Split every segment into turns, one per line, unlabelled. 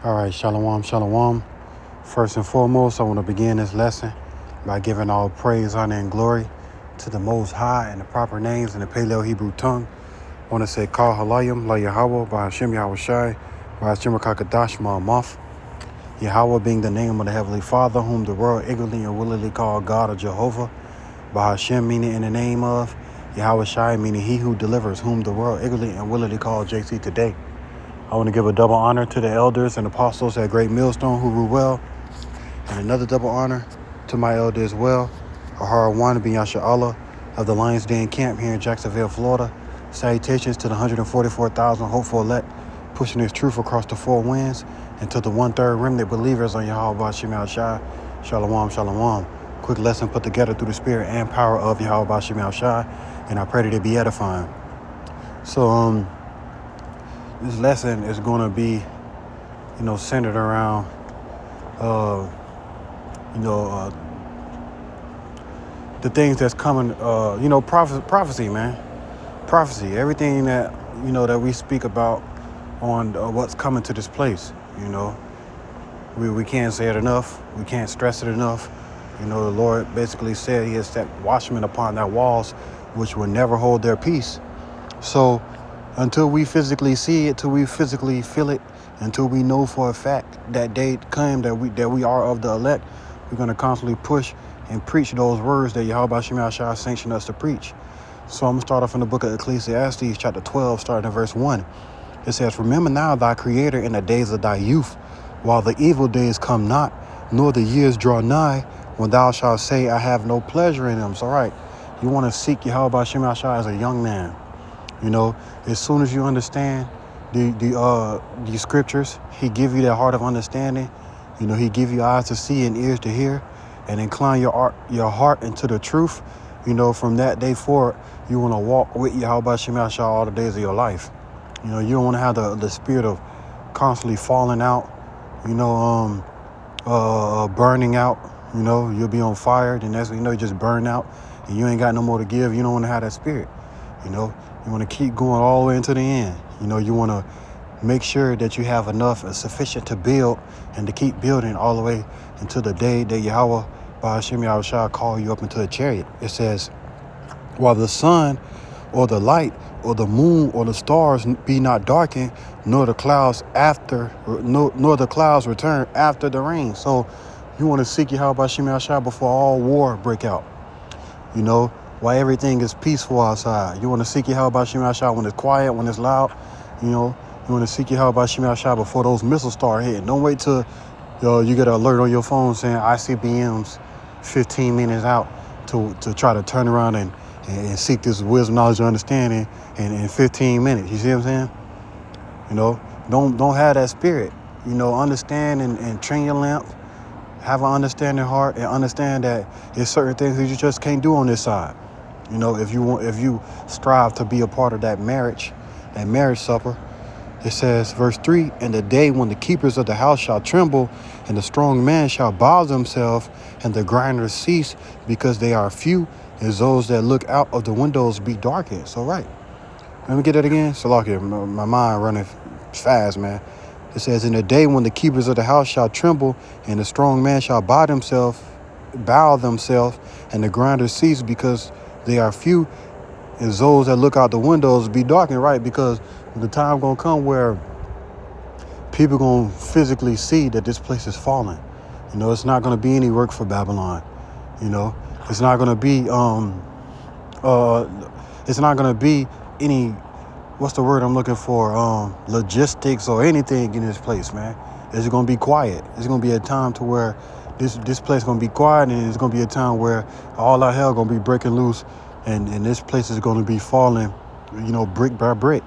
All right, shalom, shalom. First and foremost, I want to begin this lesson by giving all praise, honor, and glory to the Most High and the proper names in the Paleo Hebrew tongue. I want to say, Kal Halayim, La Yahweh, by Hashem Yahweh Shai, by Hashem Kakadash Ma'amoth. Yahweh being the name of the Heavenly Father, whom the world ignorantly and willingly call God or Jehovah. By Hashem, meaning in the name of Yahweh Shai, meaning he who delivers, whom the world ignorantly and willingly call JC today. I want to give a double honor to the elders and apostles at Great Millstone who rule well, and another double honor to my elder as well, Ahara Wan bin Yasha Allah of the Lions Den Camp here in Jacksonville, Florida. Salutations to the 144,000 hopeful elect pushing this truth across the four winds, and to the one-third remnant believers on Yahweh Shemel Shai. Shalom, shalom. Quick lesson put together through the spirit and power of Yahweh Shemel Shai, and I pray that it be edifying. So, this lesson is going to be, centered around, the things that's coming, prophecy, man. Prophecy, everything that, that we speak about on what's coming to this place, We can't say it enough. We can't stress it enough. The Lord basically said he has set watchmen upon their walls, which will never hold their peace. So, until we physically see it, till we physically feel it, until we know for a fact that day came that we are of the elect, we're going to constantly push and preach those words that Yahweh Shemel Shai sanctioned us to preach. So I'm going to start off in the book of Ecclesiastes, chapter 12, starting at verse 1. It says, "Remember now thy Creator in the days of thy youth, while the evil days come not, nor the years draw nigh, when thou shalt say, I have no pleasure in them." So, right, you want to seek Yahweh Shemel Shai as a young man. As soon as you understand the scriptures, he give you that heart of understanding. He give you eyes to see and ears to hear, and incline your heart into the truth. From that day forward, you want to walk with Yahweh Shemel Shai all the days of your life. You don't want to have the spirit of constantly falling out, burning out. You'll be on fire, then that's you just burn out, and you ain't got no more to give. You don't want to have that spirit. You want to keep going all the way into the end. You want to make sure that you have enough and sufficient to build and to keep building all the way until the day that Yahweh, by Hashem Yahweh Shai, call you up into a chariot. It says, "While the sun or the light or the moon or the stars be not darkened, nor the clouds return after the rain." So you want to seek Yahweh by Hashem Yahweh Shai before all war break out. While everything is peaceful outside. You want to seek Yahweh by Hashem Yahweh Shai when it's quiet, when it's loud. You want to seek Yahweh by Hashem Yahweh Shai before those missiles start hitting. Don't wait till you get an alert on your phone saying ICBMs 15 minutes out to try to turn around and seek this wisdom, knowledge, and understanding in 15 minutes. You see what I'm saying? Don't have that spirit. Understand and train your lamp. Have an understanding heart and understand that there's certain things that you just can't do on this side. If you strive to be a part of that marriage supper. It says, verse 3, "And the day when the keepers of the house shall tremble, and the strong man shall bow themselves, and the grinders cease, because they are few, as those that look out of the windows be darkened." So, right. Let me get that again. So, like, my mind running fast, man. It says, "In the day when the keepers of the house shall tremble, and the strong man shall bow themselves, and the grinders cease, because they are few, as those that look out the windows be darkened." Right, because the time gonna come where people gonna physically see that this place is falling. It's not gonna be any work for Babylon. It's not gonna be it's not gonna be any, what's the word I'm looking for? Logistics or anything in this place, man. It's gonna be quiet. It's gonna be a time to where this place gonna be quiet, and it's gonna be a time where all our hell gonna be breaking loose, and this place is gonna be falling, brick by brick.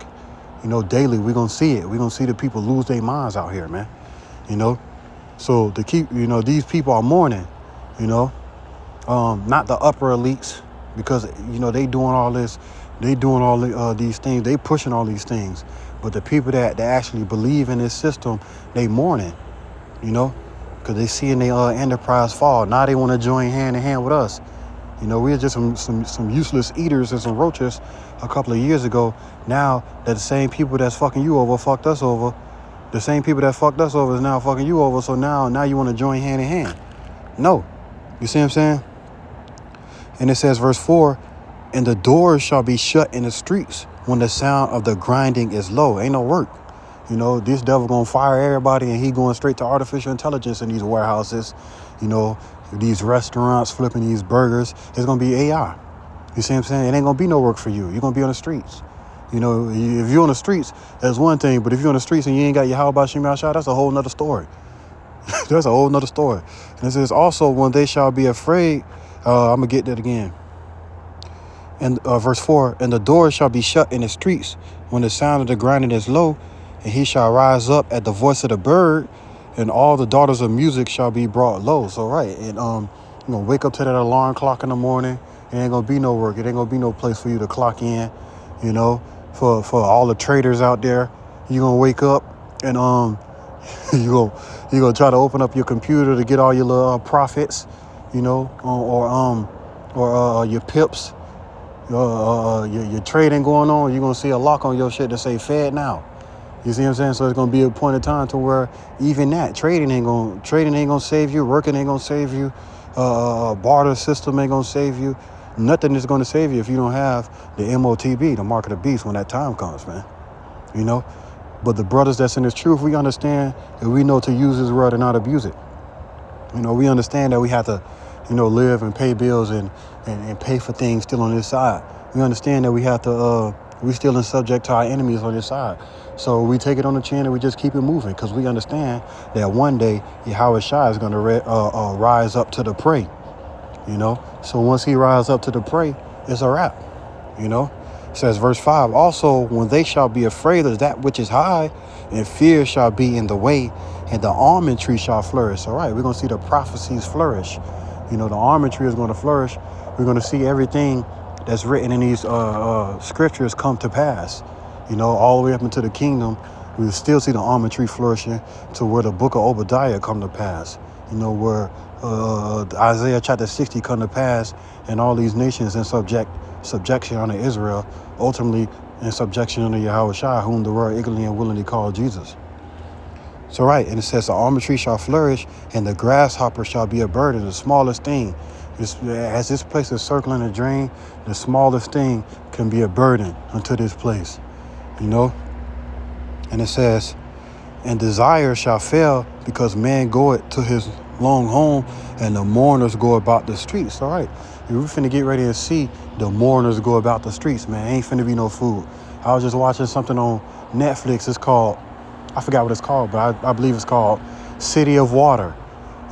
Daily we're gonna see it. We're gonna see the people lose their minds out here, man. So to keep, these people are mourning, not the upper elites, because they doing all this. They doing all these things. They pushing all these things. But the people that actually believe in this system, they mourning, because they seeing their enterprise fall. Now they want to join hand in hand with us. We're just some useless eaters and some roaches a couple of years ago. Now that the same people that's fucking you over fucked us over, The same people that fucked us over is now fucking you over. So now you want to join hand in hand. No. You see what I'm saying? And it says, verse 4, and the doors shall be shut in the streets when the sound of the grinding is low. Ain't no work. You know, this devil gonna fire everybody, and he going straight to artificial intelligence in these warehouses. You know, these restaurants flipping these burgers. It's gonna be AI. You see what I'm saying? It ain't gonna be no work for you. You're gonna be on the streets. You know, if you're on the streets, that's one thing. But if you're on the streets and you ain't got your how about Shemel Shah, that's a whole nother story. That's a whole nother story. And it says also, when they shall be afraid, I'm gonna get that again. And verse 4, and the doors shall be shut in the streets when the sound of the grinding is low, and he shall rise up at the voice of the bird, and all the daughters of music shall be brought low. So right, and you're gonna wake up to that alarm clock in the morning. It ain't gonna be no work. It ain't gonna be no place for you to clock in. You know, for all the traders out there, you're gonna wake up and you gonna try to open up your computer to get all your little profits. You know, or your pips. Your trading going on, you're gonna see a lock on your shit that say Fed now. You see what I'm saying? So it's gonna be a point in time to where even that trading ain't gonna save you, working ain't gonna save you, barter system ain't gonna save you. Nothing is gonna save you if you don't have the MOTB, the mark of the beast, when that time comes, man. You know? But the brothers that's in this truth, we understand that we know to use this word and not abuse it. You know, we understand that we have to, live and pay bills and pay for things still on this side. We understand that we have to, we still in subject to our enemies on this side. So we take it on the chin and we just keep it moving, because we understand that one day Yahweh Shai is going to rise up to the prey, So once he rises up to the prey, it's a wrap, It says verse 5, also when they shall be afraid of that which is high, and fear shall be in the way, and the almond tree shall flourish. All right, we're going to see the prophecies flourish. The almond tree is going to flourish. We're going to see everything that's written in these scriptures come to pass. All the way up into the kingdom, we still see the almond tree flourishing to where the book of Obadiah come to pass. Where Isaiah chapter 60 come to pass, and all these nations in subjection unto Israel, ultimately in subjection unto Yahweh Shai, whom the world eagerly and willingly called Jesus. So right, and it says the almond tree shall flourish, and the grasshopper shall be a burden, the smallest thing. As this place is circling a drain, the smallest thing can be a burden unto this place, And it says, and desire shall fail, because man goeth to his long home, and the mourners go about the streets. All right, we're finna get ready to see the mourners go about the streets, man. Ain't finna be no food. I was just watching something on Netflix. It's called, I forgot what it's called, but I believe it's called City of Water,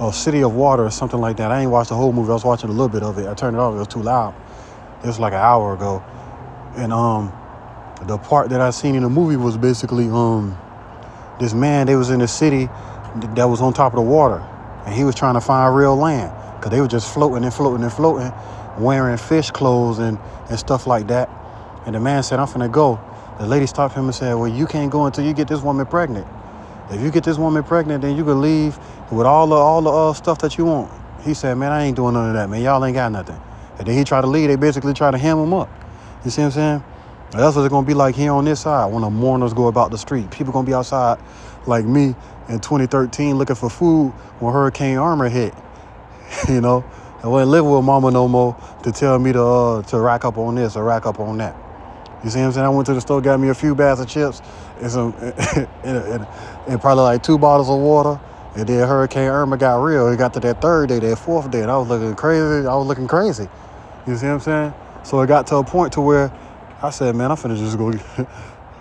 or City of Water, or something like that. I ain't watched the whole movie. I was watching a little bit of it. I turned it off. It was too loud. It was like an hour ago. And the part that I seen in the movie was basically this man, they was in a city that was on top of the water, and he was trying to find real land, because they were just floating and floating and floating, wearing fish clothes and stuff like that. And the man said, I'm finna go. The lady stopped him and said, well, you can't go until you get this woman pregnant. If you get this woman pregnant, then you can leave with all the stuff that you want. He said, man, I ain't doing none of that, man. Y'all ain't got nothing. And then he tried to leave. They basically tried to hem him up. You see what I'm saying? And that's what it's going to be like here on this side when the mourners go about the street. People going to be outside like me in 2013 looking for food when Hurricane Irma hit. I wasn't living with mama no more to tell me to rack up on this or rack up on that. You see what I'm saying? I went to the store, got me a few bags of chips and some and probably like 2 bottles of water. And then Hurricane Irma got real. It got to that third day, that fourth day, and I was looking crazy. You see what I'm saying? So it got to a point to where I said, man, I'm finna just go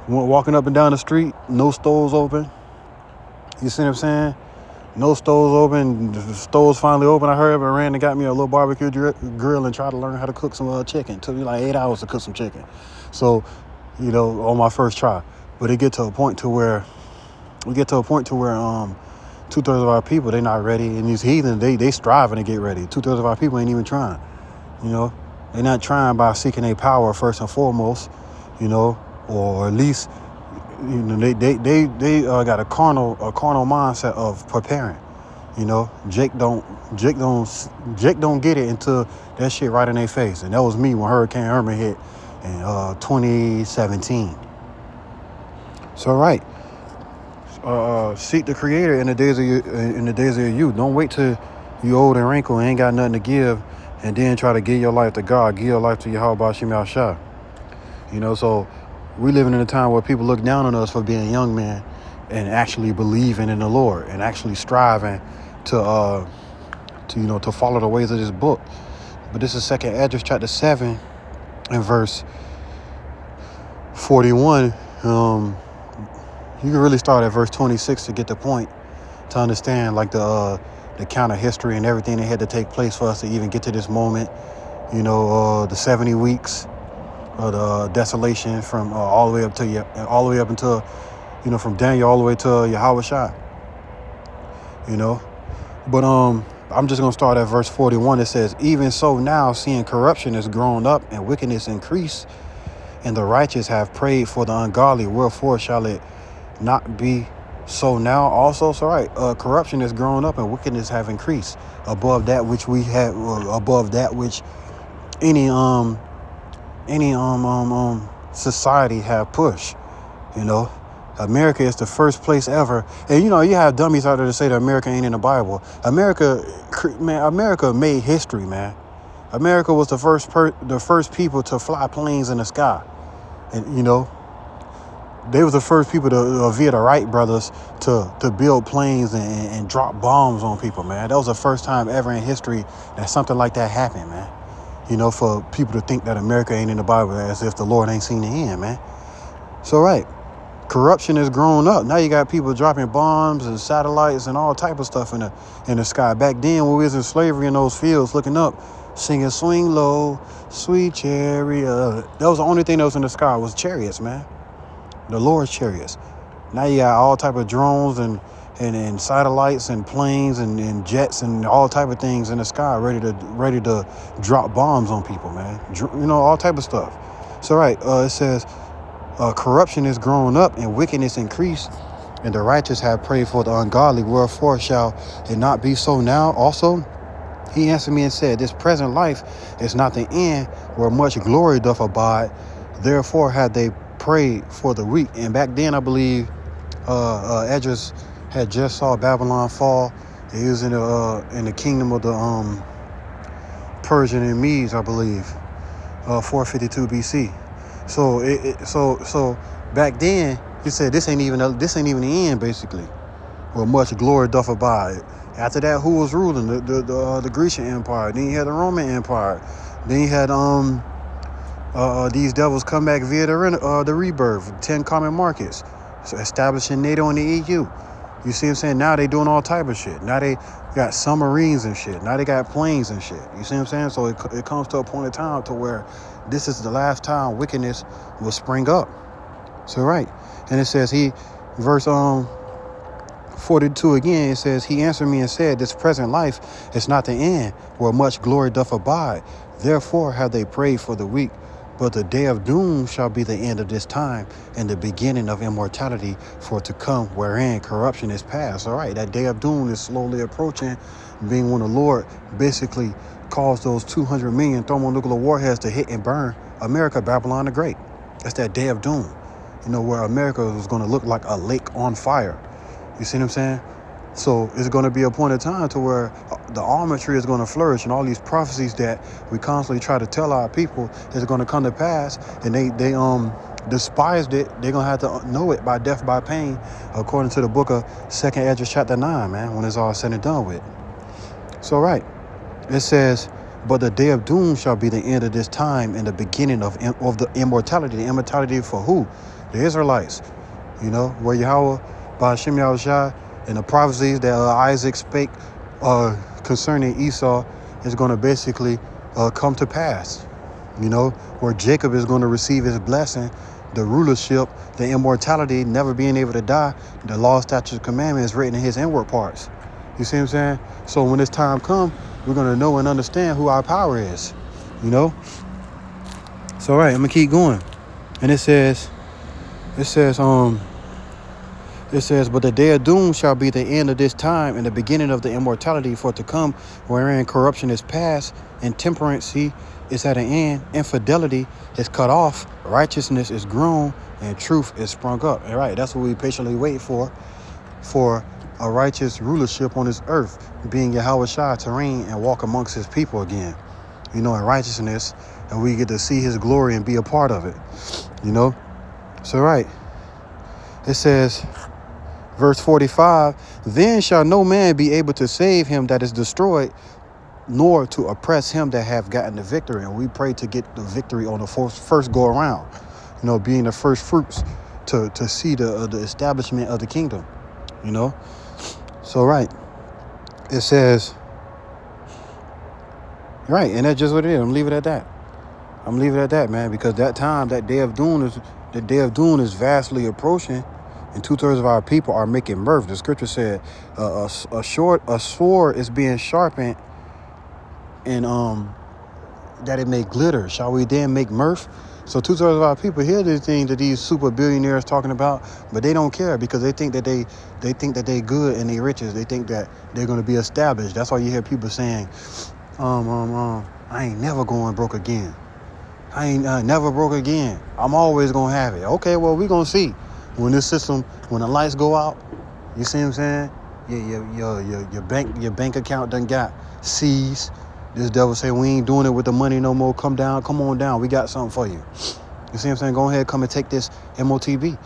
walking up and down the street, no stores open. You see what I'm saying? No stores open. The stores finally open. I hurried up and ran and got me a little barbecue grill and tried to learn how to cook some chicken. It took me like 8 hours to cook some chicken. So, on my first try. But it get to a point to where 2/3 of our people, they not ready. And these heathen, they striving to get ready. 2/3 of our people ain't even trying. They're not trying by seeking a power first and foremost, or at least, they got a carnal mindset of preparing. Jake don't get it until that shit right in their face. And that was me when Hurricane Irma hit in 2017. So right. seek the Creator in the days of your youth. Don't wait till you old and wrinkled and ain't got nothing to give, and then try to give your life to God, give your life to Yahweh Shem Yahshua. So we living in a time where people look down on us for being young men and actually believing in the Lord and actually striving to follow the ways of this book. But this is 2nd Esdras chapter 7 and verse 41. You can really start at verse 26 to get the point, to understand like the counter history and everything that had to take place for us to even get to this moment. The 70 weeks of the desolation from all the way up until from Daniel all the way to Yahweh Shai. But I'm just gonna start at verse 41. It says, "Even so now, seeing corruption is grown up and wickedness increase, and the righteous have prayed for the ungodly, wherefore shall it not be so now also?" So corruption is grown up and wickedness have increased above that which we had, above that which any society have pushed. America is the first place ever, and you have dummies out there to say that America ain't in the Bible. America made history, man. America was the first people to fly planes in the sky, and they was the first people to via the Wright brothers to build planes and drop bombs on people, man. That was the first time ever in history that something like that happened, man. For people to think that America ain't in the Bible, as if the Lord ain't seen the end, man. So corruption has grown up. Now you got people dropping bombs and satellites and all type of stuff in the sky. Back then, when we was in slavery in those fields, looking up, singing "Swing Low, Sweet Chariot," that was the only thing that was in the sky was chariots, man. The Lord's chariots. Now you got all type of drones and satellites and planes and jets and all type of things in the sky ready to drop bombs on people, man. All type of stuff. So it says, corruption is grown up and wickedness increased, and the righteous have prayed for the ungodly, wherefore shall it not be so now also? He answered me and said, this present life is not the end, where much glory doth abide. Therefore had they prayed for the weak. And back then, I believe Esdras had just saw Babylon fall. He was in the kingdom of the Persian and Medes, I believe, 452 BC. So back then, he said this ain't even the end, basically, where much glory doth abide. After that, who was ruling? The Grecian Empire. Then you had the Roman Empire. Then you had these devils come back via the rebirth, 10 common markets, so establishing NATO and the EU. You see what I'm saying? Now they doing all type of shit. Now they got submarines and shit. Now they got planes and shit. You see what I'm saying? So it comes to a point in time to where this is the last time wickedness will spring up. So and it says verse 42 again, it says, he answered me and said, this present life is not the end, where much glory doth abide. Therefore have they prayed for the weak. But the day of doom shall be the end of this time, and the beginning of immortality for to come, wherein corruption is past. All right, that day of doom is slowly approaching, being when the Lord basically caused those 200 million thermonuclear warheads to hit and burn America, Babylon the Great. That's that day of doom, where America is going to look like a lake on fire. You see what I'm saying? So it's going to be a point of time to where the almond tree is going to flourish, and all these prophecies that we constantly try to tell our people is going to come to pass, and they despised it. They're going to have to know it by death by pain, according to the book of 2nd Esdras chapter 9, man, when it's all said and done with. So it says, but the day of doom shall be the end of this time and the beginning of the immortality. The immortality for who? The Israelites. Where Yahweh by Shem Yahushua and the prophecies that Isaac spake concerning Esau is going to basically come to pass. Where Jacob is going to receive his blessing, the rulership, the immortality, never being able to die, the law, statutes, commandments written in his inward parts. You see what I'm saying? So when this time comes, we're going to know and understand who our power is. So I'm going to keep going. And it says, but the day of doom shall be the end of this time and the beginning of the immortality for to come, wherein corruption is past, intemperance is at an end, infidelity is cut off, righteousness is grown, and truth is sprung up. All right, that's what we patiently wait for. for a righteous rulership on this earth, being Yahweh Shai to reign and walk amongst his people again, in righteousness, and we get to see his glory and be a part of it, So, right, it says, verse 45, then shall no man be able to save him that is destroyed, nor to oppress him that have gotten the victory. And we pray to get the victory on the first go around, being the first fruits to see the establishment of the kingdom, So, right, it says, right, and that's just what it is. I'm leaving it at that, man, because that time, that day of doom is vastly approaching, and 2/3 of our people are making mirth. The scripture said, a sword is being sharpened, and that it may glitter. Shall we then make mirth? So 2/3 of our people hear these things that these super billionaires talking about, but they don't care because they think that they good and they riches. They think that they're going to be established. That's why you hear people saying, I ain't never going broke again. I ain't never broke again. I'm always going to have it. Okay, well, we going to see. When this system, when the lights go out, you see what I'm saying? Your bank account done got seized. This devil say, we ain't doing it with the money no more. Come on down. We got something for you. You see what I'm saying? Go ahead, come and take this MOTB.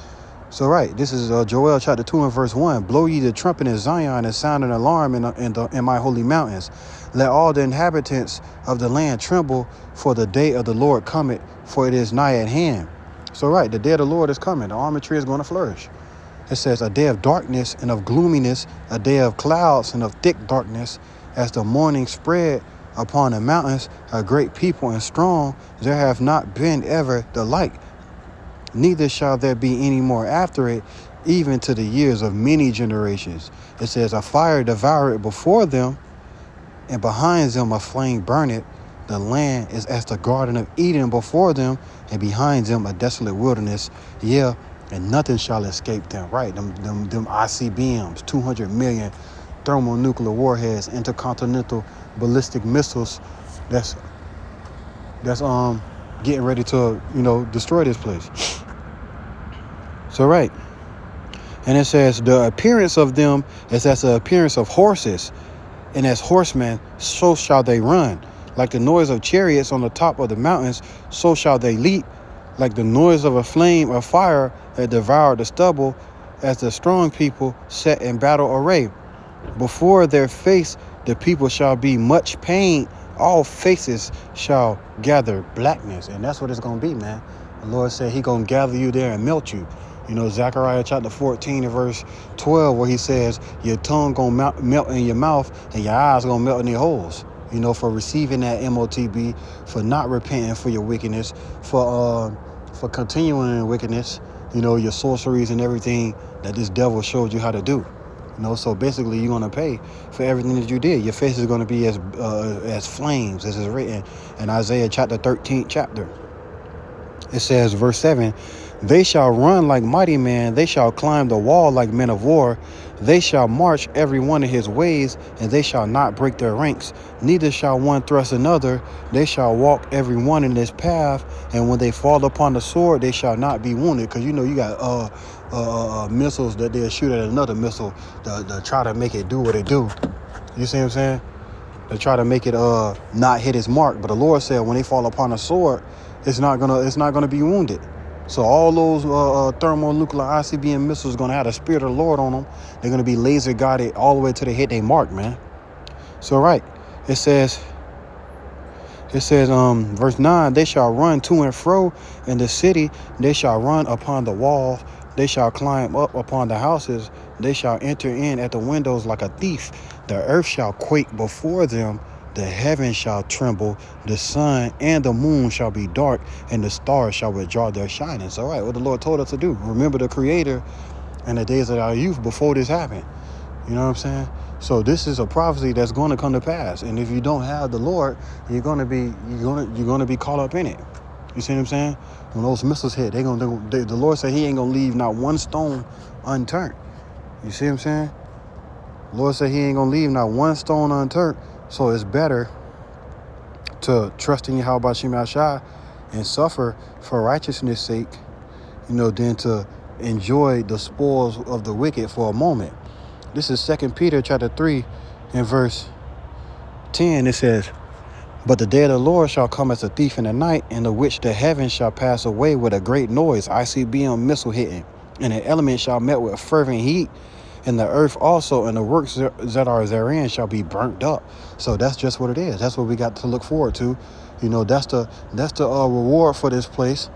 So, right, this is Joel chapter 2 and verse 1. Blow ye the trumpet in Zion and sound an alarm in my holy mountains. Let all the inhabitants of the land tremble, for the day of the Lord cometh, for it is nigh at hand. So, right, the day of the Lord is coming. The almond tree is going to flourish. It says, a day of darkness and of gloominess, a day of clouds and of thick darkness, as the morning spread upon the mountains, a great people and strong, there have not been ever the like, neither shall there be any more after it, even to the years of many generations. It says, a fire devour it before them, and behind them a flame burn it. The land is as the Garden of Eden before them, and behind them a desolate wilderness. Yeah, and nothing shall escape them. Right, them ICBMs, 200 million thermonuclear warheads, intercontinental ballistic missiles. That's getting ready to destroy this place. So, right, and it says the appearance of them is as the appearance of horses, and as horsemen so shall they run. Like the noise of chariots on the top of the mountains, so shall they leap. Like the noise of a flame of fire that devoured the stubble, as the strong people set in battle array. Before their face the people shall be much pain. All faces shall gather blackness. And that's what it's going to be, man. The Lord said he going to gather you there and melt you. Zechariah chapter 14 and verse 12, where he says, your tongue going to melt in your mouth and your eyes going to melt in your holes. For receiving that MOTB, for not repenting for your wickedness, for continuing in wickedness, your sorceries and everything that this devil showed you how to do. So basically you're going to pay for everything that you did. Your face is going to be as flames, as is written in Isaiah chapter 13 chapter. It says, verse 7, they shall run like mighty men, they shall climb the wall like men of war, they shall march every one in his ways, and they shall not break their ranks, neither shall one thrust another, they shall walk every one in this path, and when they fall upon the sword, they shall not be wounded. Because you got missiles that they'll shoot at another missile to try to make it do what it do. You see what I'm saying? They try to make it not hit its mark. But the Lord said when they fall upon a sword, it's not gonna be wounded. So all those thermonuclear ICBM missiles are gonna have the Spirit of the Lord on them. They're gonna be laser guided all the way till they hit their mark, man. So right, it says, verse 9, they shall run to and fro in the city, they shall run upon the walls, they shall climb up upon the houses, they shall enter in at the windows like a thief. The earth shall quake before them, the heavens shall tremble, the sun and the moon shall be dark, and the stars shall withdraw their shining. So, all right, what the Lord told us to do. Remember the Creator and the days of our youth before this happened. You know what I'm saying? So this is a prophecy that's going to come to pass. And if you don't have the Lord, you're going to be caught up in it. You see what I'm saying? When those missiles hit, the Lord said he ain't going to leave not one stone unturned. You see what I'm saying? The Lord said he ain't going to leave not one stone unturned. So it's better to trust in Yahweh Bashim Ashai and suffer for righteousness' sake, than to enjoy the spoils of the wicked for a moment. This is 2 Peter chapter 3 and verse 10. It says, but the day of the Lord shall come as a thief in the night, in the which the heavens shall pass away with a great noise, ICBM missile hitting, and the elements shall melt with fervent heat, and the earth also and the works that are therein shall be burnt up. So that's just what it is. That's what we got to look forward to. You know, that's the reward for this place.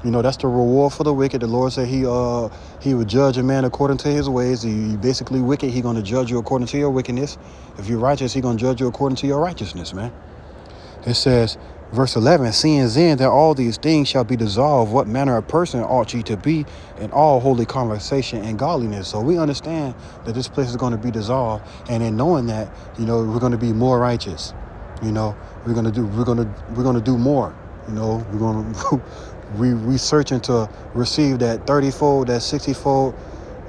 You know, that's the reward for the wicked. The Lord said he would judge a man according to his ways. You basically wicked, he going to judge you according to your wickedness. If you're righteous, he going to judge you according to your righteousness, man. It says, verse 11, seeing then that all these things shall be dissolved, what manner of person ought ye to be in all holy conversation and godliness? So we understand that this place is going to be dissolved, and in knowing that, you know, we're going to be more righteous. You know, we're going to do more. You know, we're going to we searching to receive that 30-fold, that 60-fold,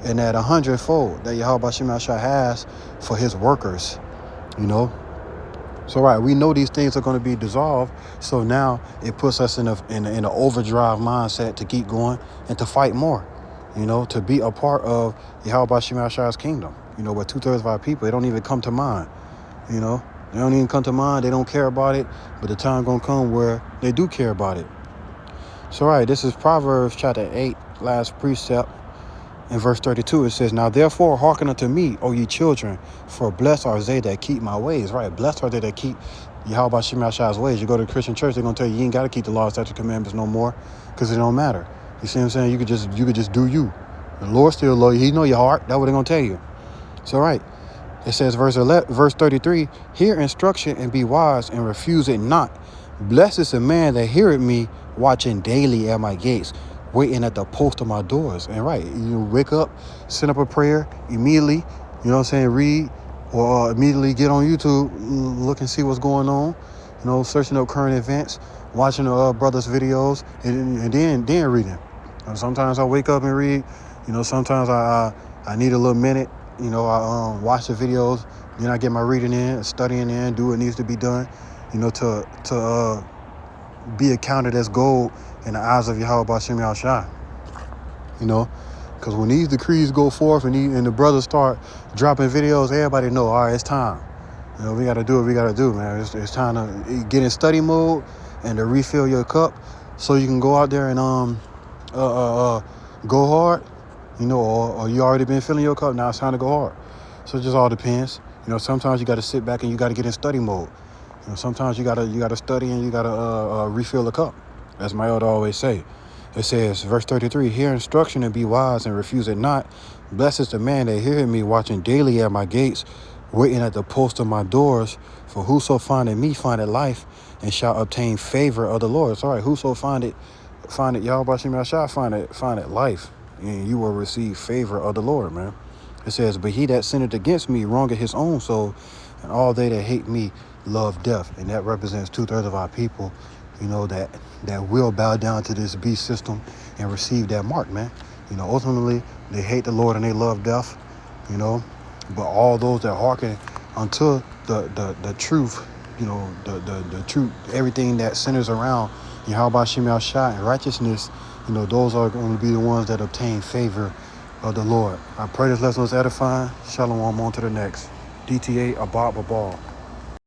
and that 100-fold that Yahweh Shem Shah has for his workers. You know. So right, we know these things are going to be dissolved. So now it puts us in an overdrive mindset to keep going and to fight more. You know, to be a part of Yahweh Shem Shah's kingdom. You know, where 2/3 of our people, they don't even come to mind. You know, they don't even come to mind. They don't care about it. But the time gonna come where they do care about it. So right, this is Proverbs chapter 8, last precept. In verse 32, it says, now therefore hearken unto me, O ye children, for blessed are they that keep my ways. Right, blessed are they that keep Yahweh Shem Shah's ways. You go to a Christian church, they're going to tell you ain't got to keep the law, statutes, commandments no more, because it don't matter. You see what I'm saying? You could just do you. The Lord still love you. He know your heart. That's what they're going to tell you. So right, it says verse 33, hear instruction and be wise and refuse it not. Blessed is the man that heareth me, watching daily at my gates, waiting at the post of my doors. And right, you wake up, send up a prayer immediately, you know what I'm saying, read, or immediately get on YouTube, look and see what's going on, you know, searching up current events, watching brothers' videos, and then reading. Sometimes I wake up and read, you know, sometimes I need a little minute, you know, I watch the videos, then I get my reading in, studying in, do what needs to be done, you know, to be accounted as gold in the eyes of Yahweh Shem Shah. You know, because when these decrees go forth and the brothers start dropping videos, everybody know, all right, it's time. You know, we got to do what we got to do, man. It's time to get in study mode and to refill your cup so you can go out there and go hard, you know, or you already been filling your cup, now it's time to go hard. So it just all depends. You know, sometimes you got to sit back and you got to get in study mode. You know, sometimes you gotta study and you gotta refill the cup. As my elder always say. It says, verse 33, hear instruction and be wise and refuse it not. Blessed is the man that heareth me, watching daily at my gates, waiting at the post of my doors. For whoso findeth me findeth life, and shall obtain favor of the Lord. It's all right, whoso find it, Yahweh Shem Shah, find it life, and you will receive favor of the Lord, man. It says, but he that sinneth against me wrongeth his own soul, and all they that hate me love death. And that represents 2/3 of our people, you know, that will bow down to this beast system and receive that mark, man. You know, ultimately they hate the Lord and they love death, you know, but all those that hearken unto the truth, you know, the truth, everything that centers around Yahweh Shem Shah and righteousness, you know, those are going to be the ones that obtain favor of the Lord. I pray this lesson was edifying. Shalom, on to the next. DTA Abba Babal.